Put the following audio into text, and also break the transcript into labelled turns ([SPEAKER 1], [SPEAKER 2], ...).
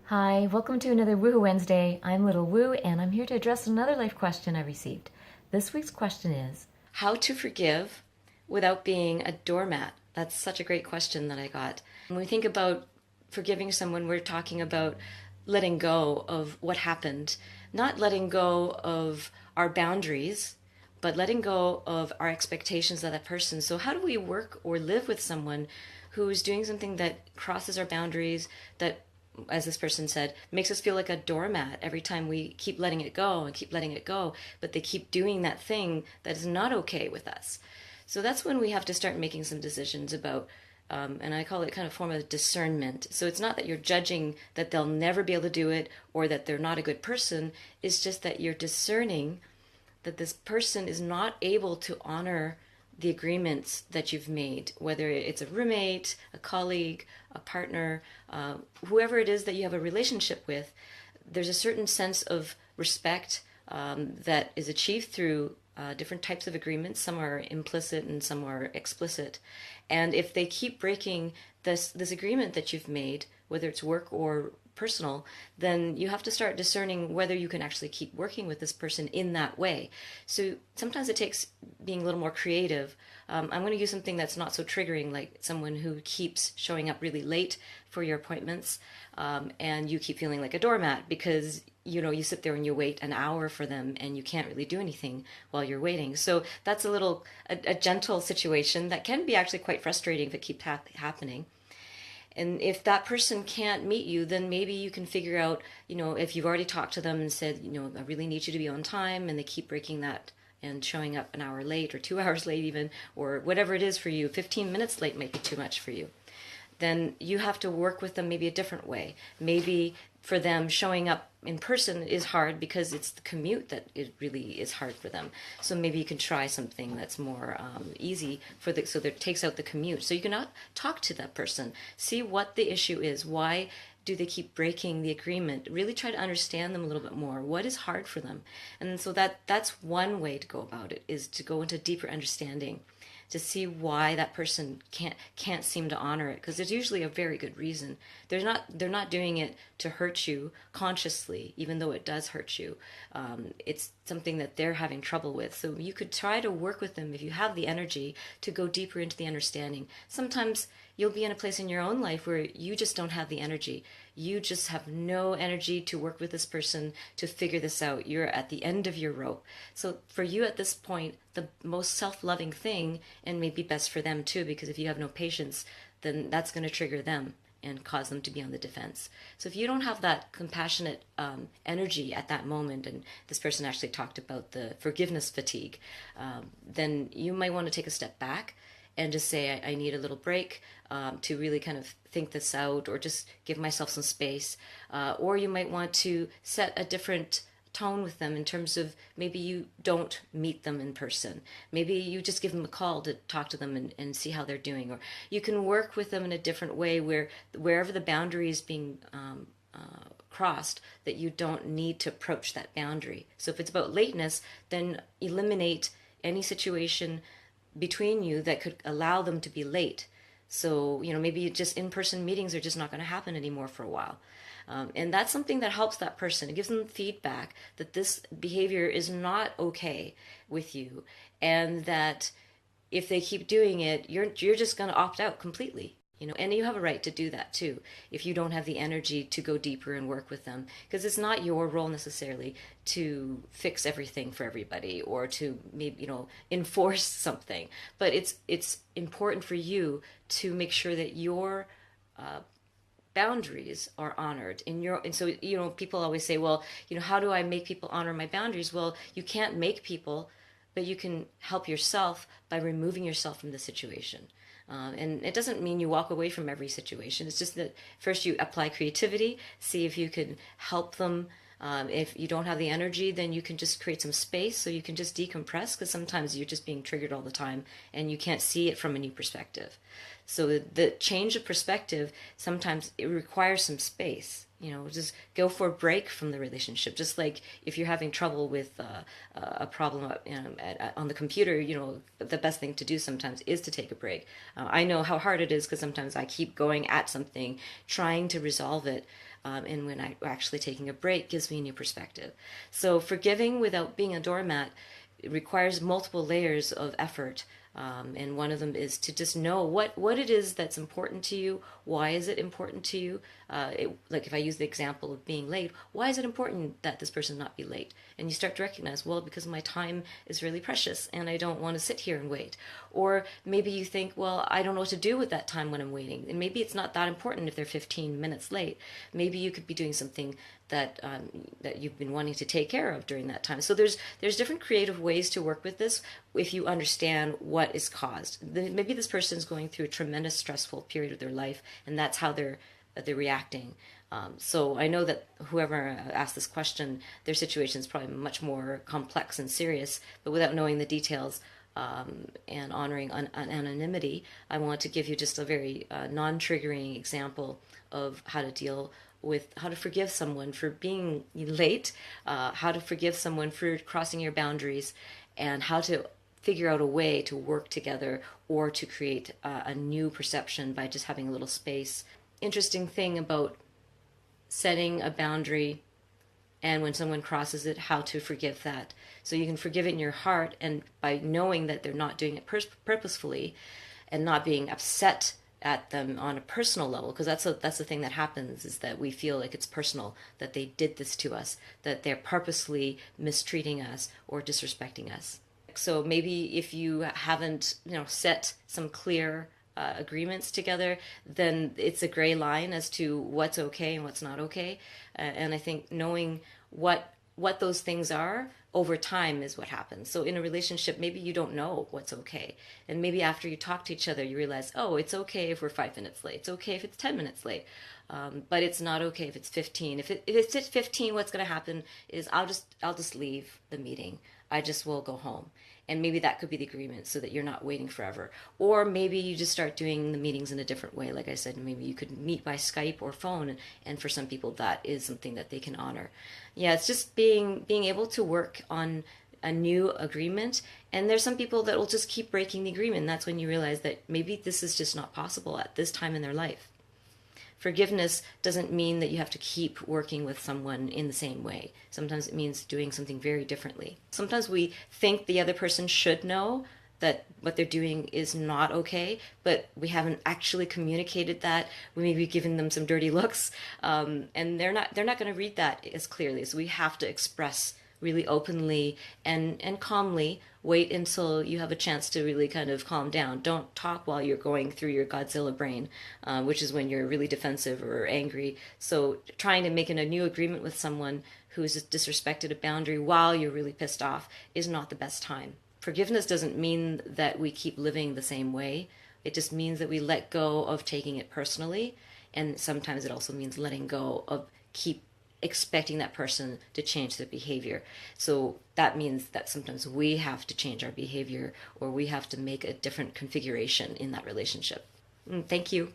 [SPEAKER 1] Hi, welcome to another Woo Wednesday. I'm Little Woo, and I'm here to address another life question I received. This week's question is how to forgive without being a doormat. That's such a great question that I got. When we think about forgiving someone, we're talking about letting go of what happened, not letting go of our boundaries, but letting go of our expectations of that person. So, how do we work or live with someone who is doing something that crosses our boundaries, that, as this person said, makes us feel like a doormat every time we keep letting it go and keep letting it go, but they keep doing that thing that is not okay with us? So that's when we have to start making some decisions about, and I call it kind of a form of discernment. So it's not that you're judging that they'll never be able to do it or that they're not a good person. It's just that you're discerning that this person is not able to honor the agreements that you've made, whether it's a roommate, a colleague, a partner, whoever it is that you have a relationship with. There's a certain sense of respect that is achieved through different types of agreements. Some are implicit and some are explicit. And if they keep breaking this agreement that you've made, whether it's work or personal, then you have to start discerning whether you can actually keep working with this person in that way. So sometimes it takes being a little more creative. I'm going to use something that's not so triggering, like someone who keeps showing up really late for your appointments, and you keep feeling like a doormat because you sit there and you wait an hour for them and you can't really do anything while you're waiting. So that's a gentle situation that can be actually quite frustrating if it keeps happening. And if that person can't meet you, then maybe you can figure out, if you've already talked to them and said, I really need you to be on time, and they keep breaking that and showing up an hour late or 2 hours late even, or whatever it is for you, 15 minutes late might be too much for you. Then you have to work with them maybe a different way. Maybe for them, showing up in person is hard because it's the commute that it really is hard for them. So maybe you can try something that's more easy so that it takes out the commute. So you can not talk to that person, see what the issue is, why do they keep breaking the agreement? Really try to understand them a little bit more. What is hard for them? And so that's one way to go about it, is to go into deeper understanding, to see why that person can't seem to honor it, because there's usually a very good reason. They're not doing it to hurt you consciously, even though it does hurt you. It's something that they're having trouble with. So you could try to work with them if you have the energy to go deeper into the understanding. Sometimes you'll be in a place in your own life where you just don't have the energy. You just have no energy to work with this person to figure this out. You're at the end of your rope. So for you at this point, the most self-loving thing, and maybe best for them too, because if you have no patience, then that's going to trigger them and cause them to be on the defense. So if you don't have that compassionate energy at that moment, and this person actually talked about the forgiveness fatigue, then you might want to take a step back and just say, I need a little break to really kind of think this out, or just give myself some space. Or you might want to set a different tone with them in terms of maybe you don't meet them in person. Maybe you just give them a call to talk to them and see how they're doing. Or you can work with them in a different way where wherever the boundary is being crossed, that you don't need to approach that boundary. So if it's about lateness, then eliminate any situation between you that could allow them to be late. So, maybe just in-person meetings are just not going to happen anymore for a while. And that's something that helps that person. It gives them feedback that this behavior is not okay with you, and that if they keep doing it, you're just going to opt out completely. And you have a right to do that too, if you don't have the energy to go deeper and work with them, because it's not your role necessarily to fix everything for everybody, or to maybe enforce something. But it's important for you to make sure that your boundaries are honored and so people always say, well, how do I make people honor my boundaries? Well, you can't make people, but you can help yourself by removing yourself from the situation. And it doesn't mean you walk away from every situation. It's just that first you apply creativity, see if you can help them. If you don't have the energy, then you can just create some space so you can just decompress, because sometimes you're just being triggered all the time and you can't see it from a new perspective. So the change of perspective, sometimes it requires some space. just go for a break from the relationship. Just like if you're having trouble with a problem on the computer, the best thing to do sometimes is to take a break. I know how hard it is because sometimes I keep going at something, trying to resolve it. And when I actually taking a break gives me a new perspective. So forgiving without being a doormat, it requires multiple layers of effort. And one of them is to just know what it is that's important to you. Why is it important to you? Like if I use the example of being late, why is it important that this person not be late? And you start to recognize, well, because my time is really precious and I don't want to sit here and wait. Or maybe you think, well, I don't know what to do with that time when I'm waiting. And maybe it's not that important if they're 15 minutes late. Maybe you could be doing something that you've been wanting to take care of during that time. So there's different creative ways to work with this if you understand what is caused. Maybe this person is going through a tremendous stressful period of their life, and that's how they're reacting. So I know that whoever asked this question, their situation is probably much more complex and serious, but without knowing the details and honoring anonymity, I want to give you just a very non-triggering example of how to deal with how to forgive someone for being late, how to forgive someone for crossing your boundaries, and how to figure out a way to work together or to create a new perception by just having a little space. Interesting thing about setting a boundary and when someone crosses it, how to forgive that. So you can forgive it in your heart, and by knowing that they're not doing it purposefully and not being upset at them on a personal level, because that's the thing that happens, is that we feel like it's personal, that they did this to us, that they're purposely mistreating us or disrespecting us. So maybe if you haven't set some clear agreements together, then it's a gray line as to what's okay and what's not okay. And I think knowing what those things are over time is what happens. So in a relationship, maybe you don't know what's okay. And maybe after you talk to each other, you realize, oh, it's okay if we're 5 minutes late. It's okay if it's 10 minutes late. But it's not okay if it's 15. If it's at 15, what's going to happen is I'll just leave the meeting. I just will go home. And maybe that could be the agreement, so that you're not waiting forever. Or maybe you just start doing the meetings in a different way. Like I said, maybe you could meet by Skype or phone, and for some people that is something that they can honor. Yeah, it's just being able to work on a new agreement. And there's some people that will just keep breaking the agreement. And that's when you realize that maybe this is just not possible at this time in their life. Forgiveness doesn't mean that you have to keep working with someone in the same way. Sometimes it means doing something very differently. Sometimes we think the other person should know that what they're doing is not okay, but we haven't actually communicated that. We may be giving them some dirty looks, and they're not going to read that as clearly. So we have to express really openly and calmly. Wait until you have a chance to really kind of calm down. Don't talk while you're going through your Godzilla brain, which is when you're really defensive or angry. So trying to make a new agreement with someone who's disrespected a boundary while you're really pissed off is not the best time. Forgiveness doesn't mean that we keep living the same way. It just means that we let go of taking it personally. And sometimes it also means letting go of keep expecting that person to change their behavior. So that means that sometimes we have to change our behavior, or we have to make a different configuration in that relationship. Thank you.